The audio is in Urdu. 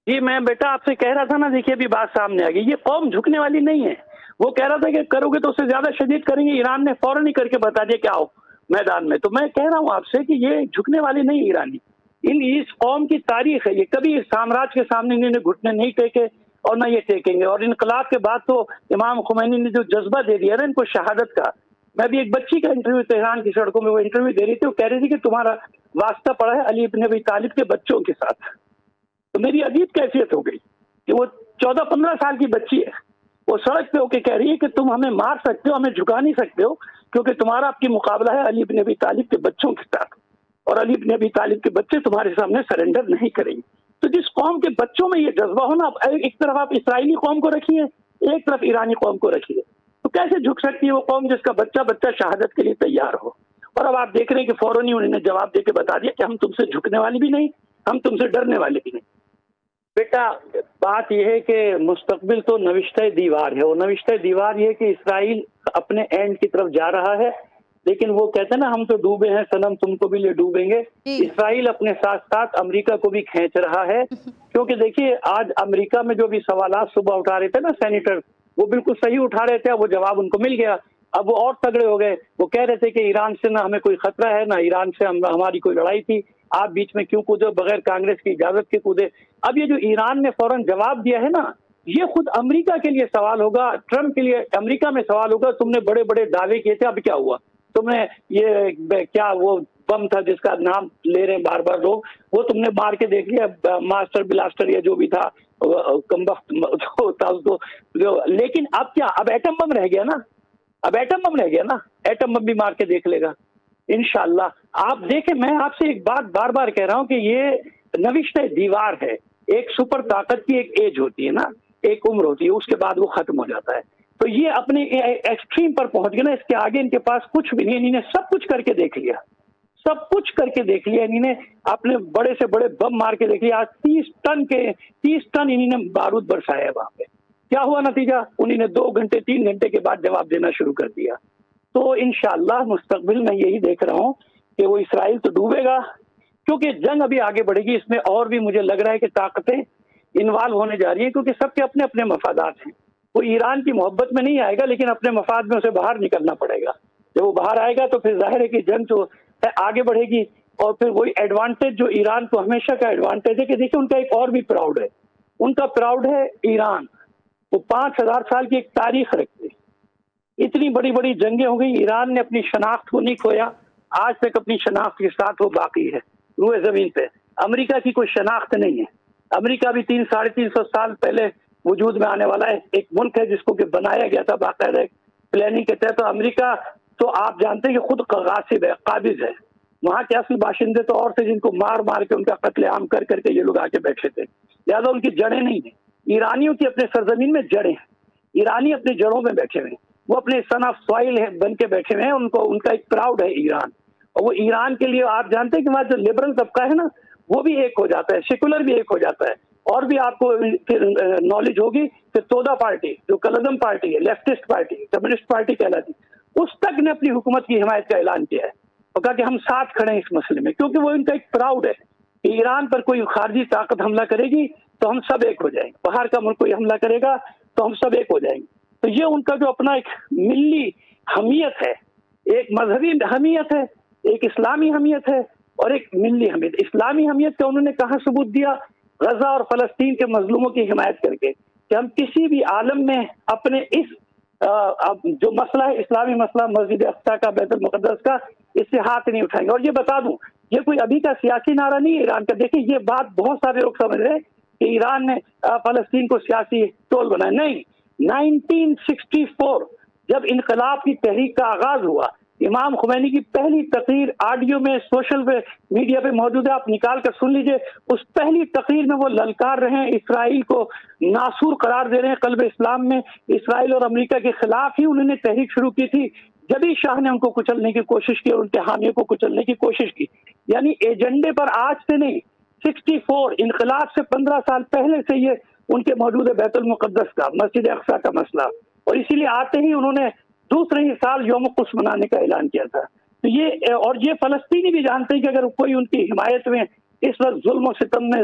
جی میں بیٹا آپ سے کہہ رہا تھا نا، دیکھیے ابھی بات سامنے آ گئی، یہ قوم جھکنے والی نہیں ہے۔ وہ کہہ رہا تھا کہ کرو گے تو اس سے زیادہ شدید کریں گے، ایران نے فوراً ہی کر کے بتا دیا کہ آؤ میدان میں۔ تو میں کہہ رہا ہوں آپ سے کہ یہ جھکنے والی نہیں ایرانی، اس قوم کی تاریخ ہے، یہ کبھی سامراج کے سامنے انہوں نے گھٹنے نہیں ٹیکے اور نہ یہ ٹیکیں گے۔ اور انقلاب کے بعد تو امام خمینی نے جو جذبہ دے دیا نا ان کو شہادت کا، میں بھی ایک بچی کا انٹرویو تہران کی سڑکوں میں وہ انٹرویو دے رہی تھی، وہ کہہ رہی تھی کہ تمہارا واسطہ پڑا ہے علی ابن ابی طالب کے بچوں کے ساتھ۔ تو میری عجیب کیفیت ہو گئی کہ وہ 14-15 سال کی بچی ہے، وہ سڑک پہ ہو کے کہہ رہی ہے کہ تم ہمیں مار سکتے ہو، ہمیں جھکا نہیں سکتے ہو، کیونکہ تمہارا آپ کی مقابلہ ہے علی ابن ابی طالب کے بچوں کے ساتھ، اور علی ابن ابی طالب کے بچے تمہارے سامنے سرنڈر نہیں کریں گے۔ تو جس قوم کے بچوں میں یہ جذبہ ہو نا، ایک طرف آپ اسرائیلی قوم کو رکھیے، ایک طرف ایرانی قوم کو رکھیے، تو کیسے جھک سکتی ہے وہ قوم جس کا بچہ شہادت کے لیے تیار ہو؟ اور اب آپ دیکھ رہے ہیں کہ فوراً ہی انہوں نے جواب دے کے بتا دیا کہ ہم تم سے جھکنے والے بھی نہیں، ہم تم سے ڈرنے والے بھی نہیں۔ بیٹا بات یہ ہے کہ مستقبل تو نوشتہ دیوار ہے، اور نوشتہ دیوار یہ کہ اسرائیل اپنے اینڈ کی طرف جا رہا ہے، لیکن وہ کہتے ہیں نا ہم تو ڈوبے ہیں صنم تم کو بھی لے ڈوبیں گے۔ اسرائیل اپنے ساتھ ساتھ امریکہ کو بھی کھینچ رہا ہے، کیونکہ دیکھیے آج امریکہ میں جو بھی سوالات صبح اٹھا رہے تھے نا سینیٹر، وہ بالکل صحیح اٹھا رہے تھے، وہ جواب ان کو مل گیا۔ اب وہ اور تگڑے ہو گئے، وہ کہہ رہے تھے کہ ایران سے نہ ہمیں کوئی خطرہ ہے، نہ ایران سے ہماری کوئی لڑائی تھی، آپ بیچ میں کیوں کودے بغیر کانگریس کی اجازت کے کودے۔ اب یہ جو ایران نے فوراً جواب دیا ہے نا، یہ خود امریکہ کے لیے سوال ہوگا، ٹرمپ کے لیے امریکہ میں سوال ہوگا، تم نے بڑے بڑے دعوے کیے تھے، اب کیا ہوا؟ تم نے یہ کیا وہ بم تھا جس کا نام لے رہے ہیں بار بار لوگ، وہ تم نے مار کے دیکھ لیا، ماسٹر بلاسٹر یا جو بھی تھا کمبخت تھا اس کو، لیکن اب کیا؟ اب ایٹم بم رہ گیا نا، اب ایٹم بم رہ گیا نا، ایٹم بم بھی مار کے دیکھ لے گا انشاءاللہ۔ آپ دیکھیں، میں آپ سے ایک بات بار بار کہہ رہا ہوں کہ یہ نوشتہ دیوار ہے۔ ایک سپر طاقت کی ایک ایج ہوتی ہے نا، ایک عمر ہوتی ہے، اس کے بعد وہ ختم ہو جاتا ہے۔ تو یہ اپنے ایکسٹریم پر پہنچ گئے نا، اس کے آگے ان کے پاس کچھ بھی نہیں، انہوں نے سب کچھ کر کے دیکھ لیا، سب کچھ کر کے دیکھ لیا، انہوں نے اپنے بڑے سے بڑے بم مار کے دیکھ لیا۔ آج 30 ٹن انہوں نے بارود برسایا ہے وہاں پہ۔ کیا ہوا نتیجہ؟ انہوں نے 2 گھنٹے 3 گھنٹے کے بعد جواب دینا شروع کر دیا۔ تو انشاءاللہ مستقبل میں یہی دیکھ رہا ہوں کہ وہ اسرائیل تو ڈوبے گا، کیونکہ جنگ ابھی آگے بڑھے گی، اس میں اور بھی مجھے لگ رہا ہے کہ طاقتیں انوالو ہونے جا رہی ہیں، کیونکہ سب کے اپنے اپنے مفادات ہیں۔ کوئی ایران کی محبت میں نہیں آئے گا، لیکن اپنے مفاد میں اسے باہر نکلنا پڑے گا۔ جب وہ باہر آئے گا تو پھر ظاہر ہے کہ جنگ جو ہے آگے بڑھے گی، اور پھر وہی ایڈوانٹیج جو ایران کو ہمیشہ کا ایڈوانٹیج ہے کہ دیکھیں ان کا ایک اور بھی پراؤڈ ہے، ان کا پراؤڈ ہے ایران، وہ 5000 سال کی ایک تاریخ رکھتے، اتنی بڑی بڑی جنگیں ہو گئی، ایران نے اپنی شناخت کو نہیں کھویا، آج تک اپنی شناخت کے ساتھ وہ باقی ہے روئے زمین پہ۔ امریکہ کی کوئی شناخت نہیں ہے، امریکہ بھی 300-350 سال پہلے وجود میں آنے والا ہے، ایک ملک ہے جس کو کہ بنایا گیا تھا باقاعدہ پلاننگ کے تحت۔ امریکہ تو آپ جانتے ہیں کہ خود غاصب ہے، قابض ہے، وہاں کے اصل باشندے تو اور تھے جن کو مار مار کے ان کا قتل عام کر کر کے یہ لوگ آ کے بیٹھے تھے، لہٰذا ان کی جڑیں نہیں ہیں۔ ایرانیوں کی اپنے سرزمین میں جڑیں ہیں، ایرانی اپنی جڑوں میں بیٹھے ہوئے ہیں، وہ اپنے سن آف سوائل بن کے بیٹھے ہوئے ہیں، ان کا ایک پراؤڈ ہے ایران۔ اور وہ ایران کے لیے آپ جانتے ہیں کہ وہاں جو لبرل طبقہ ہے نا، وہ بھی ایک ہو جاتا ہے، سیکولر بھی ایک ہو جاتا ہے۔ اور بھی آپ کو نالج ہوگی کہ تودا پارٹی جو کلزم پارٹی ہے، لیفٹسٹ پارٹی، کمیونسٹ پارٹی کہلاتی، اس تک نے اپنی حکومت کی حمایت کا اعلان کیا ہے اور کہا کہ ہم ساتھ کھڑے ہیں اس مسئلے میں، کیونکہ وہ ان کا ایک پراؤڈ ہے کہ ایران پر کوئی خارجی طاقت حملہ کرے گی تو ہم سب ایک ہو جائیں گے، باہر کا ملک کوئی حملہ کرے گا تو ہم سب ایک ہو جائیں گے۔ تو یہ ان کا جو اپنا ایک ملی حمیت ہے، ایک مذہبی حمیت ہے، ایک اسلامی حمیت ہے، اور ایک ملی حمیت۔ اسلامی حمیت کا انہوں نے کہاں ثبوت دیا؟ غزہ اور فلسطین کے مظلوموں کی حمایت کر کے، کہ ہم کسی بھی عالم میں اپنے اس جو مسئلہ ہے، اسلامی مسئلہ مسجد اقصیٰ کا، بیت المقدس کا، اس سے ہاتھ نہیں اٹھائیں گے۔ اور یہ بتا دوں، یہ کوئی ابھی کا سیاسی نعرہ نہیں ہے ایران کا، دیکھیں یہ بات بہت سارے لوگ سمجھ رہے ہیں کہ ایران نے فلسطین کو سیاسی ٹول بنایا، نہیں۔ 1964 جب انقلاب کی تحریک کا آغاز ہوا، امام خمینی کی پہلی تقریر آڈیو میں سوشل میڈیا پہ موجود ہے، آپ نکال کر سن لیجئے، اس پہلی تقریر میں وہ للکار رہے ہیں، اسرائیل کو ناسور قرار دے رہے ہیں قلب اسلام میں، اسرائیل اور امریکہ کے خلاف ہی انہوں نے تحریک شروع کی تھی، جبھی شاہ نے ان کو کچلنے کی کوشش کی اور ان کے حامیوں کو کچلنے کی کوشش کی۔ یعنی ایجنڈے پر آج سے نہیں، 64 انقلاب سے 15 سال پہلے سے یہ ان کے موجود ہے بیت المقدس کا، مسجد اقصیٰ کا مسئلہ، اور اسی لیے آتے ہی انہوں نے دوسرے ہی سال یوم قدس منانے کا اعلان کیا تھا۔ تو یہ، اور یہ فلسطینی بھی جانتے ہیں کہ اگر کوئی ان کی حمایت میں اس وقت ظلم و ستم میں